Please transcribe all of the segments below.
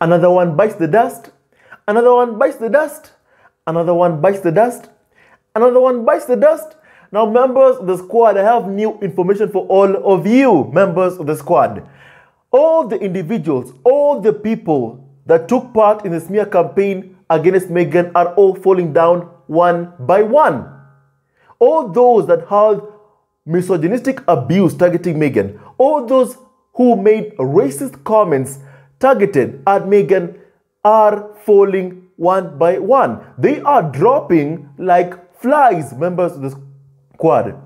Another one bites the dust. Another one bites the dust. Another one bites the dust. Another one bites the dust. Now, members of the squad, I have new information for all of you, members of the squad. All the individuals, all the people that took part in the smear campaign against Meghan are all falling down one by one. All those that held misogynistic abuse targeting Meghan, all those who made racist comments targeted at Meghan are falling one by one. They are dropping like flies, members of the squad.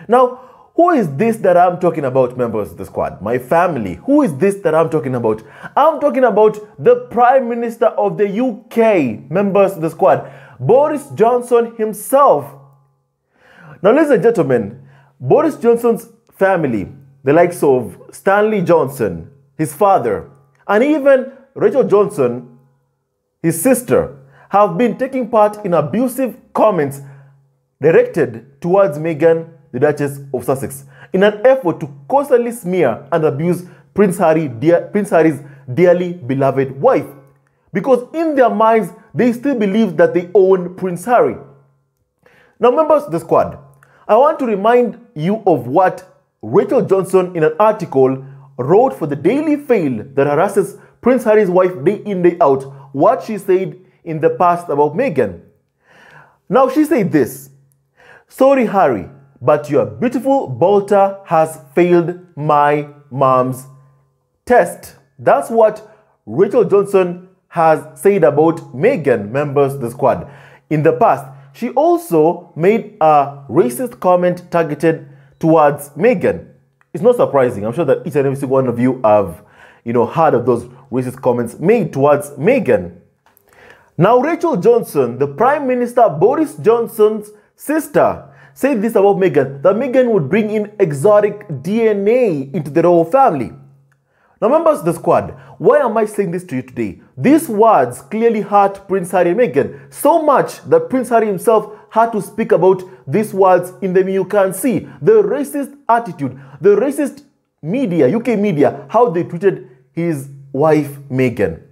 Now, who is this that I'm talking about, members of the squad? My family. Who is this that I'm talking about? I'm talking about the Prime Minister of the UK, members of the squad, Boris Johnson himself. Now, ladies and gentlemen, Boris Johnson's family, the likes of Stanley Johnson, his father, and even Rachel Johnson, his sister, have been taking part in abusive comments directed towards Meghan, the Duchess of Sussex, in an effort to constantly smear and abuse Prince Harry's dearly beloved wife. Because in their minds, they still believe that they own Prince Harry. Now, members of the squad, I want to remind you of what Rachel Johnson, in an article, wrote for the Daily Fail that harasses Prince Harry's wife day in, day out, what she said in the past about Meghan. Now, she said this: "Sorry, Harry, but your beautiful bolter has failed my mom's test." That's what Rachel Johnson has said about Meghan, members of the squad. In the past, she also made a racist comment targeted towards Meghan. It's not surprising. I'm sure that each and every single one of you have, heard of those racist comments made towards Meghan. Now, Rachel Johnson, the Prime Minister Boris Johnson's sister, said this about Meghan, that Meghan would bring in exotic DNA into the royal family. Now, members of the squad, why am I saying this to you today? These words clearly hurt Prince Harry and Meghan, so much that Prince Harry himself had to speak about these words in the You Can See. The racist attitude, the racist media, UK media, how they treated his wife Meghan,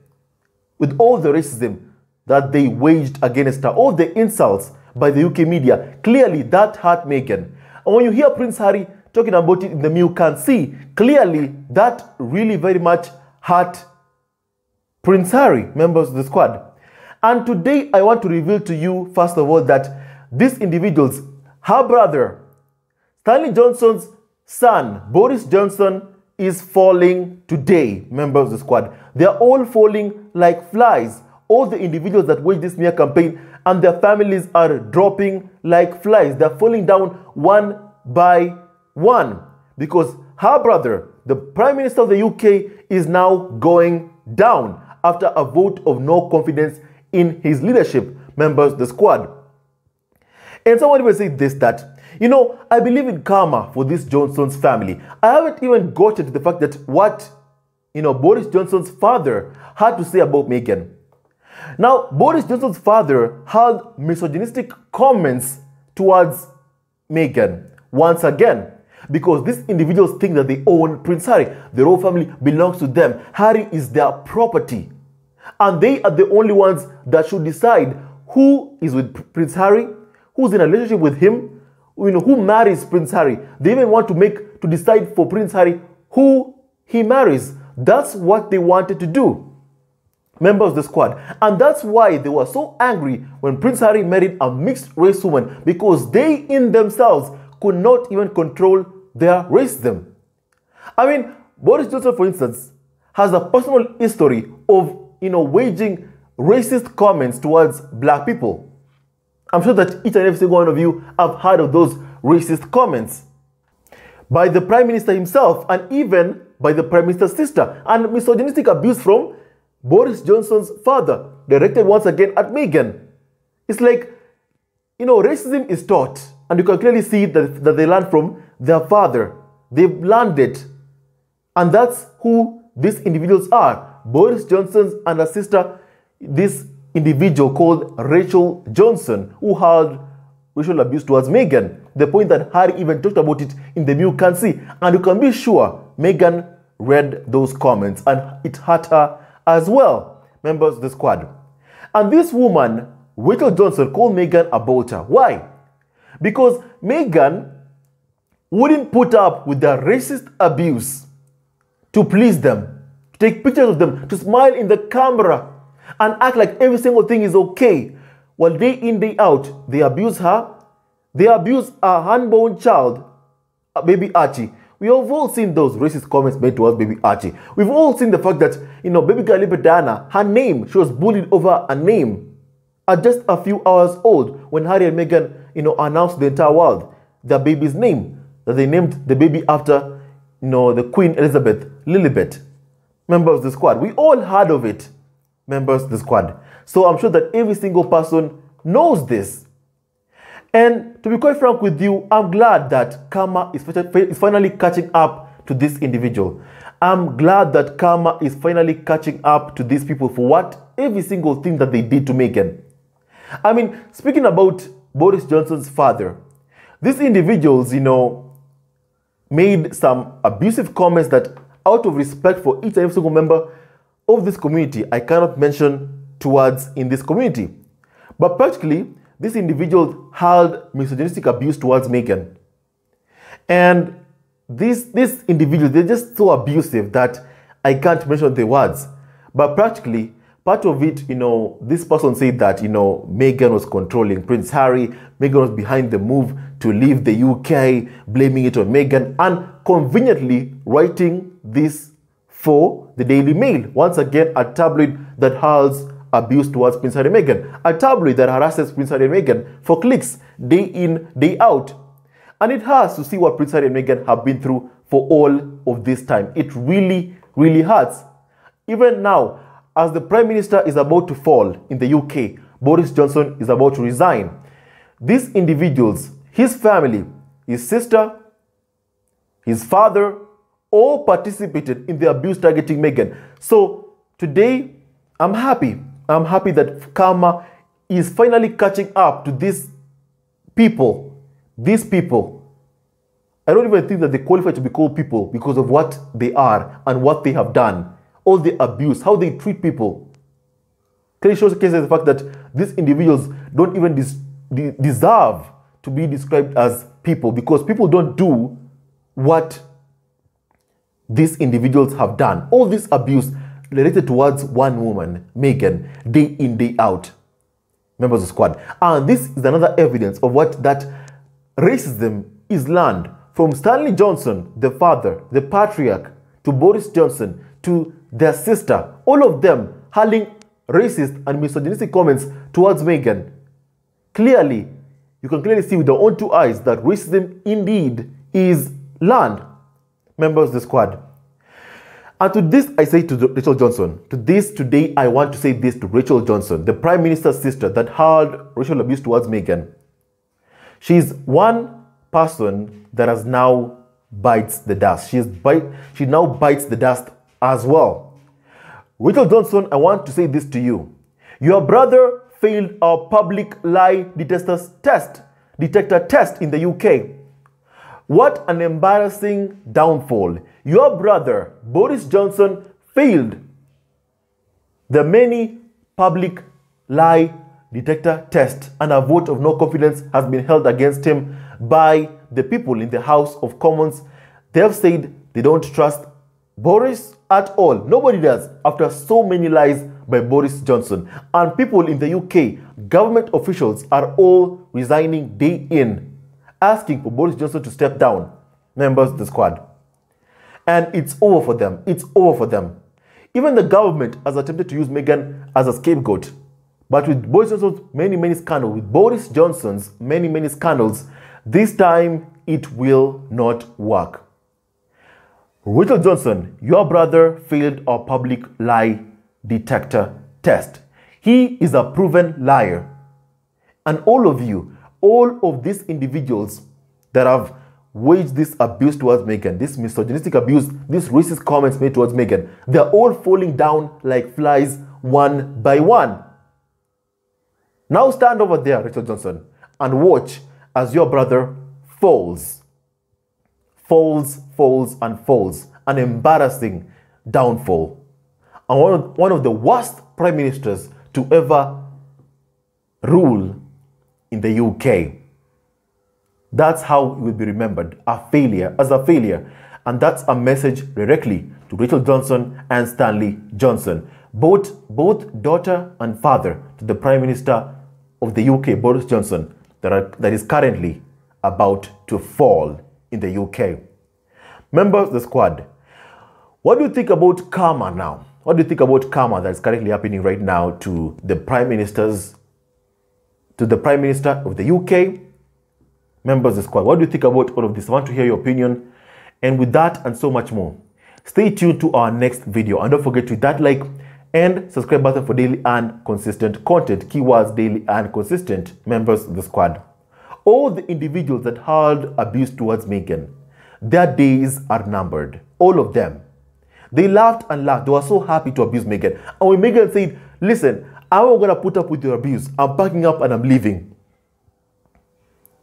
with all the racism that they waged against her, all the insults by the UK media, clearly that hurt Meghan. And when you hear Prince Harry talking about it in the You Can See, clearly that really very much hurt Prince Harry, members of the squad. And today I want to reveal to you, first of all, that these individuals, her brother, Stanley Johnson's son, Boris Johnson, is falling today, members of the squad. They are all falling like flies. All the individuals that waged this smear campaign and their families are dropping like flies. They're falling down one by one because her brother, the Prime Minister of the UK, is now going down after a vote of no confidence in his leadership, members of the squad. And someone will say this, that, I believe in karma for this Johnson's family. I haven't even gotten to the fact that what, Boris Johnson's father had to say about Meghan. Now, Boris Johnson's father had misogynistic comments towards Meghan once again, because these individuals think that they own Prince Harry. The royal family belongs to them. Harry is their property. And they are the only ones that should decide who is with Prince Harry, who's in a relationship with him, who marries Prince Harry. They even want to decide for Prince Harry who he marries. That's what they wanted to do, members of the squad. And that's why they were so angry when Prince Harry married a mixed race woman, because they in themselves could not even control their racism. I mean, Boris Johnson, for instance, has a personal history of, waging racist comments towards black people. I'm sure that each and every single one of you have heard of those racist comments by the Prime Minister himself and even by the Prime Minister's sister, and misogynistic abuse from Boris Johnson's father, directed once again at Meghan. It's like, racism is taught, and you can clearly see that they learned from their father. They've learned it. And that's who these individuals are. Boris Johnson and her sister, this individual called Rachel Johnson, who had racial abuse towards Meghan. The point that Harry even talked about it in the You Can See. And you can be sure Meghan read those comments and it hurt her as well, members of the squad. And this woman, Rachel Johnson, called Meghan a bolter. Why? Because Meghan wouldn't put up with their racist abuse to please them, to take pictures of them, to smile in the camera and act like every single thing is okay. While day in, day out, they abuse her. They abuse a unborn child, baby Archie. We have all seen those racist comments made towards baby Archie. We've all seen the fact that, baby girl Diana, her name, she was bullied over a name at just a few hours old when Harry and Meghan, announced to the entire world their baby's name, that they named the baby after, the Queen Elizabeth, Lilibet. Members of the squad, we all heard of it, members of the squad. So I'm sure that every single person knows this. And to be quite frank with you, I'm glad that karma is finally catching up to this individual. I'm glad that karma is finally catching up to these people for every single thing that they did to Meghan. I mean, speaking about Boris Johnson's father, these individuals, made some abusive comments that, out of respect for each and every single member of this community, I cannot mention towards in this community. But practically, this individual hurled misogynistic abuse towards Meghan. And these individuals, they're just so abusive that I can't mention the words. But practically, part of it, this person said that, Meghan was controlling Prince Harry. Meghan was behind the move to leave the UK, blaming it on Meghan, and conveniently writing this for the Daily Mail. Once again, a tabloid that hurls abuse towards Prince Harry and Meghan. A tabloid that harasses Prince Harry and Meghan for clicks, day in, day out. And it has to see what Prince Harry and Meghan have been through for all of this time. It really, really hurts. Even now, as the Prime Minister is about to fall in the UK, Boris Johnson is about to resign. These individuals, his family, his sister, his father, all participated in the abuse targeting Meghan. So today, I'm happy. I'm happy that karma is finally catching up to these people. These people. I don't even think that they qualify to be called people because of what they are and what they have done. All the abuse, how they treat people. Clearly shows the fact that these individuals don't even deserve to be described as people, because people don't do what these individuals have done. All this abuse related towards one woman, Meghan, day in, day out. Members of the squad. And this is another evidence of what that racism is learned from Stanley Johnson, the father, the patriarch, to Boris Johnson, to their sister, all of them hurling racist and misogynistic comments towards Meghan. Clearly, you can clearly see with your own two eyes that racism indeed is learned. Members of the squad. And to this, I say to Rachel Johnson, to this today, I want to say this to Rachel Johnson, the Prime Minister's sister that hurled racial abuse towards Meghan. She's one person that has now bites the dust. She now bites the dust as well. Rachel Johnson, I want to say this to you. Your brother failed our public lie detector test in the UK. What an embarrassing downfall. Your brother, Boris Johnson, failed the many public lie detector test, and a vote of no confidence has been held against him by the people in the House of Commons. They have said they don't trust Boris at all. Nobody does, after so many lies by Boris Johnson. And people in the UK, government officials, are all resigning day in, asking for Boris Johnson to step down. Members of the squad. And it's over for them. It's over for them. Even the government has attempted to use Meghan as a scapegoat. But with Boris Johnson's many scandals, with Boris Johnson's many scandals, this time it will not work. Rachel Johnson, your brother failed our public lie detector test. He is a proven liar. And all of you, all of these individuals that have waged this abuse towards Meghan, this misogynistic abuse, these racist comments made towards Meghan, they're all falling down like flies one by one. Now stand over there, Rachel Johnson, and watch as your brother falls. Falls, and falls. An embarrassing downfall. and one of the worst prime ministers to ever rule in the UK. That's how he will be remembered, as a failure. And that's a message directly to Rachel Johnson and Stanley Johnson, both daughter and father to the Prime Minister of the UK, Boris Johnson, that is currently about to fall in the UK. Members of the squad, what do you think about karma now? What do you think about karma that is currently happening right now to the Prime Minister of the UK? Members of the squad, what do you think about all of this? I want to hear your opinion. And with that and so much more, stay tuned to our next video. And don't forget to hit that like and subscribe button for daily and consistent content. Keywords daily and consistent. Members of the squad, all the individuals that hurled abuse towards Meghan, their days are numbered. All of them. They laughed and laughed. They were so happy to abuse Meghan. And when Meghan said, listen, I'm not going to put up with your abuse. I'm packing up and I'm leaving.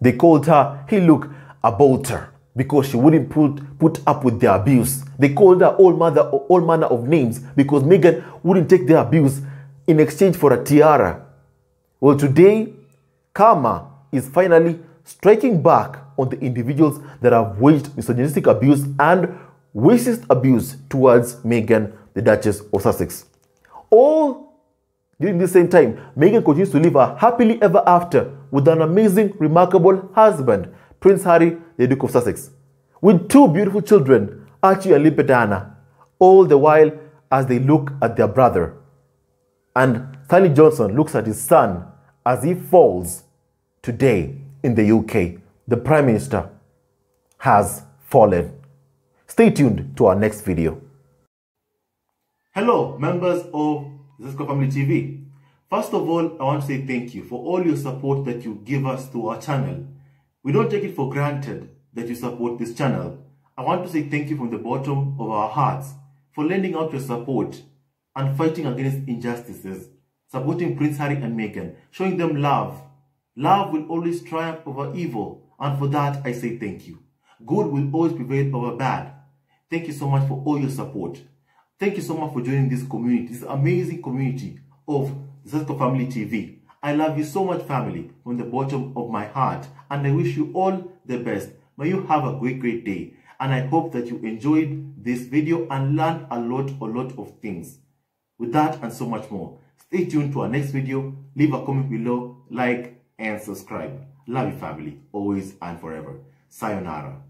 They called her, hey look, a bolter, because she wouldn't put up with their abuse. They called her all manner of names because Meghan wouldn't take their abuse in exchange for a tiara. Well, today, karma is finally striking back on the individuals that have waged misogynistic abuse and racist abuse towards Meghan, the Duchess of Sussex. All during the same time, Meghan continues to live a happily ever after with an amazing, remarkable husband, Prince Harry, the Duke of Sussex, with two beautiful children, Archie and Lipetana, all the while as they look at their brother. And Stanley Johnson looks at his son as he falls today in the UK. The Prime Minister has fallen. Stay tuned to our next video. Hello, members of Zesco Family TV. First of all, I want to say thank you for all your support that you give us to our channel. We don't take it for granted that you support this channel. I want to say thank you from the bottom of our hearts for lending out your support and fighting against injustices, supporting Prince Harry and Meghan, showing them love. Love will always triumph over evil, and for that I say thank you. Good will always prevail over bad. Thank you so much for all your support. Thank you so much for joining this community, this amazing community of Zesco Family TV. I love you so much, family, from the bottom of my heart, and I wish you all the best. May you have a great day, and I hope that you enjoyed this video and learned a lot of things. With that and so much more, stay tuned to our next video. Leave a comment below, like and subscribe. Love you, family, always and forever. Sayonara.